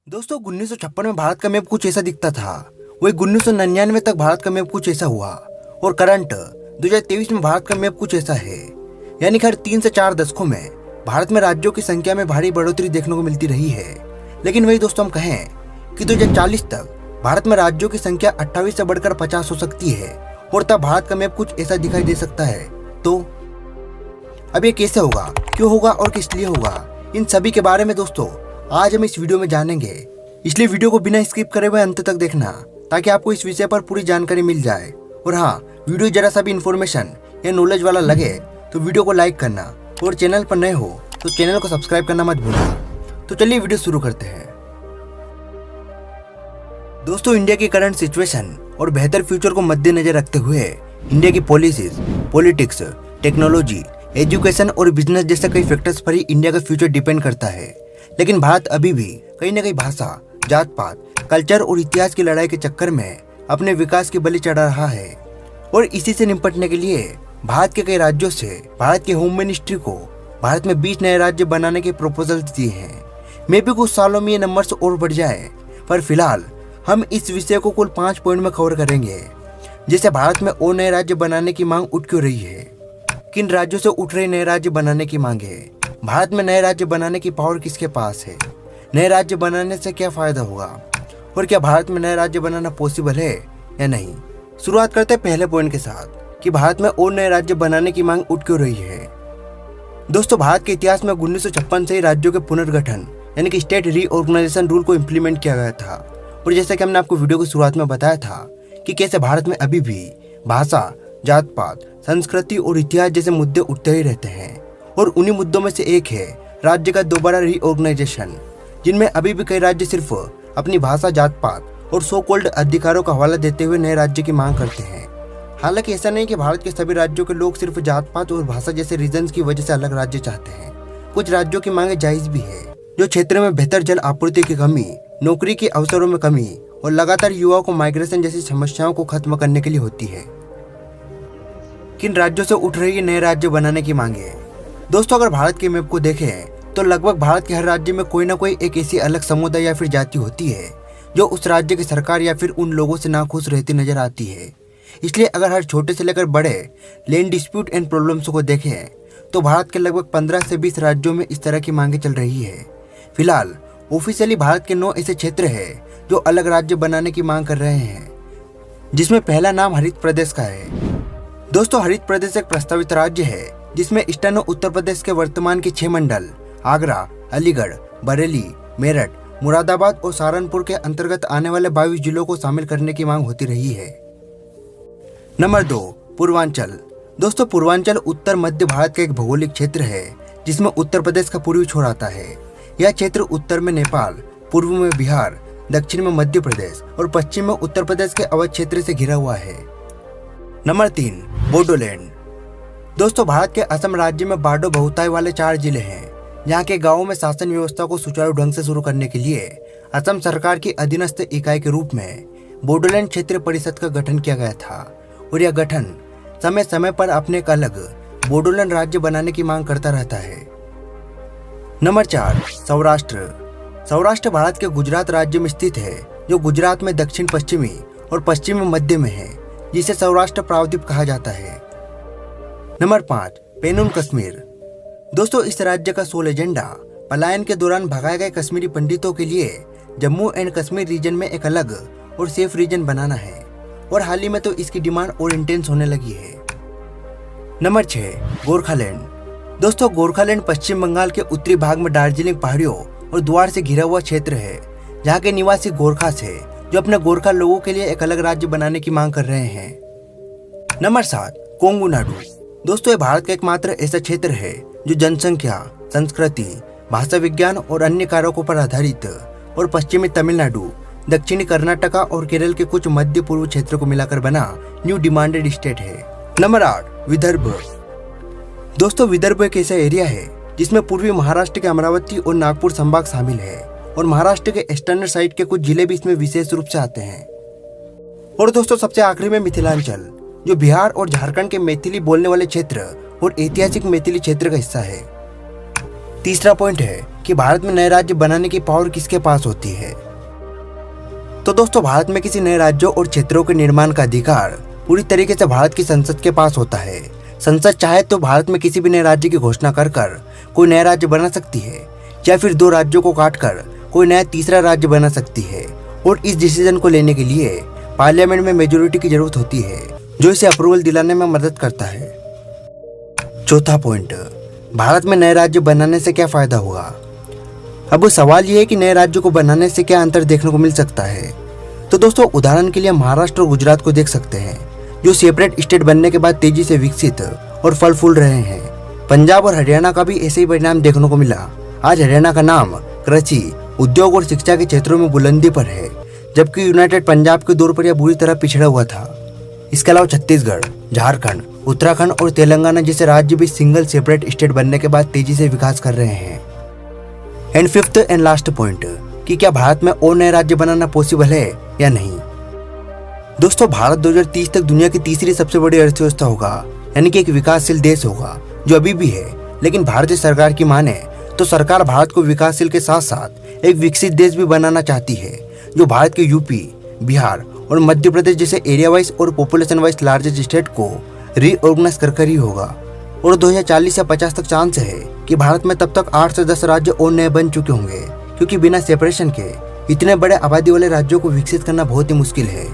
दोस्तों 1956 में भारत का मैप कुछ ऐसा दिखता था। वही 1999 तक भारत का मैप कुछ ऐसा हुआ और करंट 2023 में भारत का मैप कुछ ऐसा है। यानी हर 3 से 4 दशकों में भारत में राज्यों की संख्या में भारी बढ़ोतरी देखने को मिलती रही है। लेकिन वही दोस्तों हम कहें कि 2040 तक भारत में राज्यों की संख्या 28 से बढ़कर 50 हो सकती है और तब भारत का मैप कुछ ऐसा दिखाई दे सकता है। तो अब ये कैसे होगा, क्यों होगा और किस लिए होगा, इन सभी के बारे में दोस्तों आज हम इस वीडियो में जानेंगे। इसलिए वीडियो को बिना स्किप करे हुए अंत तक देखना ताकि आपको इस विषय पर पूरी जानकारी मिल जाए। और हाँ, वीडियो जरा सा भी इन्फॉर्मेशन या नॉलेज वाला लगे तो वीडियो को लाइक करना और चैनल पर नए हो तो चैनल को सब्सक्राइब करना मत भूलना। तो चलिए वीडियो शुरू करते हैं। दोस्तों इंडिया की करंट सिचुएशन और बेहतर फ्यूचर को मद्देनजर रखते हुए इंडिया की पॉलिसीज, पॉलिटिक्स, टेक्नोलॉजी, एजुकेशन और बिजनेस जैसे कई फैक्टर्स पर ही इंडिया का फ्यूचर डिपेंड करता है। लेकिन भारत अभी भी कहीं न कहीं भाषा, जात पात, कल्चर और इतिहास की लड़ाई के चक्कर में अपने विकास की बलि चढ़ा रहा है। और इसी से निपटने के लिए भारत के कई राज्यों से भारत के होम मिनिस्ट्री को भारत में 20 नए राज्य बनाने के प्रपोजल दिए हैं। मे भी कुछ सालों में ये नंबर्स और बढ़ जाए, पर फिलहाल हम इस विषय को कुल 5 पॉइंट में कवर करेंगे। जैसे भारत में और नए राज्य बनाने की मांग उठ क्यों रही है, किन राज्यों से उठ रही नए राज्य बनाने की मांग है, भारत में नए राज्य बनाने की पावर किसके पास है, नए राज्य बनाने से क्या फायदा होगा और क्या भारत में नए राज्य बनाना पॉसिबल है या नहीं। शुरुआत करते हैं पहले पॉइंट के साथ कि भारत में और नए राज्य बनाने की मांग उठ क्यों रही है। दोस्तों भारत के इतिहास में 1956 से ही राज्यों के पुनर्गठन यानी कि स्टेट रीऑर्गेनाइजेशन रूल को इम्प्लीमेंट किया गया था। और जैसे कि हमने आपको वीडियो की शुरुआत में बताया था कि कैसे भारत में अभी भी भाषा, जात पात, संस्कृति और इतिहास जैसे मुद्दे उठते ही रहते हैं। और उन्हीं मुद्दों में से एक है राज्य का दोबारा रीऑर्गेनाइजेशन, जिनमें अभी भी कई राज्य सिर्फ अपनी भाषा, जात पात और सो कॉल्ड अधिकारों का हवाला देते हुए नए राज्य की मांग करते हैं। हालांकि ऐसा नहीं कि भारत के सभी राज्यों के लोग सिर्फ जात पात और भाषा जैसे रीजन्स की वजह से अलग राज्य चाहते हैं। कुछ राज्यों की मांगे जायज भी है, जो क्षेत्र में बेहतर जल आपूर्ति की कमी, नौकरी के अवसरों में कमी और लगातार युवाओं को माइग्रेशन जैसी समस्याओं को खत्म करने के लिए होती है। किन राज्यों से उठ रही है नए राज्य बनाने की मांगे। दोस्तों अगर भारत के मैप को देखें तो लगभग भारत के हर राज्य में कोई ना कोई एक ऐसी अलग समुदाय या फिर जाति होती है जो उस राज्य की सरकार या फिर उन लोगों से नाखुश रहती नजर आती है। इसलिए अगर हर छोटे से लेकर बड़े लैंड डिस्प्यूट एंड प्रॉब्लम्स को देखें तो भारत के लगभग 15 से 20 राज्यों में इस तरह की मांगे चल रही है। फिलहाल ऑफिशियली भारत के 9 ऐसे क्षेत्र है जो अलग राज्य बनाने की मांग कर रहे हैं, जिसमें पहला नाम हरित प्रदेश का है। दोस्तों हरित प्रदेश एक प्रस्तावित राज्य है जिसमें ईस्टर्न उत्तर प्रदेश के वर्तमान के 6 मंडल आगरा, अलीगढ़, बरेली, मेरठ, मुरादाबाद और सहारनपुर के अंतर्गत आने वाले 22 जिलों को शामिल करने की मांग होती रही है। नंबर 2, पूर्वांचल। दोस्तों पूर्वांचल उत्तर मध्य भारत का एक भौगोलिक क्षेत्र है जिसमें उत्तर प्रदेश का पूर्वी छोर आता है। यह क्षेत्र उत्तर में नेपाल, पूर्व में बिहार, दक्षिण में मध्य प्रदेश और पश्चिम में उत्तर प्रदेश के अवध क्षेत्र से घिरा हुआ है। नंबर 3, बोडोलैंड। दोस्तों भारत के असम राज्य में बाडो बहुतायत वाले 4 जिले हैं। यहाँ के गांवों में शासन व्यवस्था को सुचारू ढंग से शुरू करने के लिए असम सरकार की अधीनस्थ इकाई के रूप में बोडोलैंड क्षेत्रीय परिषद का गठन किया गया था। और यह गठन समय समय पर अपने एक अलग बोडोलैंड राज्य बनाने की मांग करता रहता है। नंबर 4, सौराष्ट्र। सौराष्ट्र भारत के गुजरात राज्य में स्थित है जो गुजरात में दक्षिण पश्चिमी और पश्चिमी मध्य में है, जिसे सौराष्ट्र प्रायद्वीप कहा जाता है। नंबर 5, पेनुन कश्मीर। दोस्तों इस राज्य का सोल एजेंडा पलायन के दौरान भगाए गए कश्मीरी पंडितों के लिए जम्मू एंड कश्मीर रीजन में एक अलग और सेफ रीजन बनाना है। और हाल ही में तो इसकी डिमांड और इंटेंस होने लगी है। नंबर 6, गोरखालैंड। दोस्तों गोरखालैंड पश्चिम बंगाल के उत्तरी भाग में दार्जिलिंग पहाड़ियों और द्वार से घिरा हुआ क्षेत्र है, जहाँ के निवासी गोरखास है जो अपने गोरखा लोगों के लिए एक अलग राज्य बनाने की मांग कर रहे हैं। नंबर 7, कोंगू नाडू। दोस्तों ये भारत का एकमात्र ऐसा क्षेत्र है जो जनसंख्या, संस्कृति, भाषा विज्ञान और अन्य कारकों पर आधारित और पश्चिमी तमिलनाडु, दक्षिणी कर्नाटका और केरल के कुछ मध्य पूर्व क्षेत्रों को मिलाकर बना न्यू डिमांडेड स्टेट है। नंबर 8, विदर्भ। दोस्तों विदर्भ एक ऐसा एरिया है जिसमें पूर्वी महाराष्ट्र के अमरावती और नागपुर संभाग शामिल है और महाराष्ट्र के ईस्टर्न साइड के कुछ जिले भी इसमें विशेष रूप से आते हैं। और दोस्तों सबसे आखिरी में मिथिलांचल, जो बिहार और झारखंड के मैथिली बोलने वाले क्षेत्र और ऐतिहासिक मैथिली क्षेत्र का हिस्सा है। तीसरा पॉइंट है कि भारत में नए राज्य बनाने की पावर किसके पास होती है। तो दोस्तों, भारत में किसी नए राज्यों और क्षेत्रों के निर्माण का अधिकार पूरी तरीके से भारत की संसद के पास होता है। संसद चाहे तो भारत में किसी भी नए राज्य की घोषणा कर कोई नया राज्य बना सकती है, या फिर 2 राज्यों को काटकर कोई नया तीसरा राज्य बना सकती है। और इस डिसीजन को लेने के लिए पार्लियामेंट में मेजोरिटी की जरूरत होती है, जो इसे अप्रूवल दिलाने में मदद करता है। चौथा पॉइंट, भारत में नए राज्य बनाने से क्या फायदा होगा। अब सवाल यह है कि नए राज्यों को बनाने से क्या अंतर देखने को मिल सकता है। तो दोस्तों, उदाहरण के लिए महाराष्ट्र और गुजरात को देख सकते हैं, जो सेपरेट स्टेट बनने के बाद तेजी से विकसित और फल फूल रहे हैं। पंजाब और हरियाणा का भी ऐसे ही परिणाम देखने को मिला। आज हरियाणा का नाम कृषि, उद्योग और शिक्षा के क्षेत्रों में बुलंदी पर है, जबकि यूनाइटेड पंजाब के दौर पर यह बुरी तरह पिछड़ा हुआ था। इसके अलावा छत्तीसगढ़, झारखंड, उत्तराखंड और तेलंगाना जैसे राज्य भी सिंगल सेपरेट स्टेट बनने के बाद तेजी से विकास कर रहे हैं। And fifth and last point, कि क्या भारत में और नए राज्य बनाना पॉसिबल है या नहीं। दोस्तों, भारत 2030 तक दुनिया की तीसरी सबसे बड़ी अर्थव्यवस्था होगा, यानी कि एक विकासशील देश होगा, जो अभी भी है। लेकिन भारतीय सरकार की माने तो सरकार भारत को विकासशील के साथ साथ एक विकसित देश भी बनाना चाहती है, जो भारत के यूपी, बिहार और मध्य प्रदेश जैसे एरिया वाइज और पॉपुलेशन वाइज लार्जेस्ट स्टेट को रीऑर्गेनाइज कर ही होगा। और 2040 या 50 तक चांस है कि भारत में तब तक 8 से 10 राज्य और नए बन चुके होंगे, क्योंकि बिना सेपरेशन के इतने बड़े आबादी वाले राज्यों को विकसित करना बहुत ही मुश्किल है।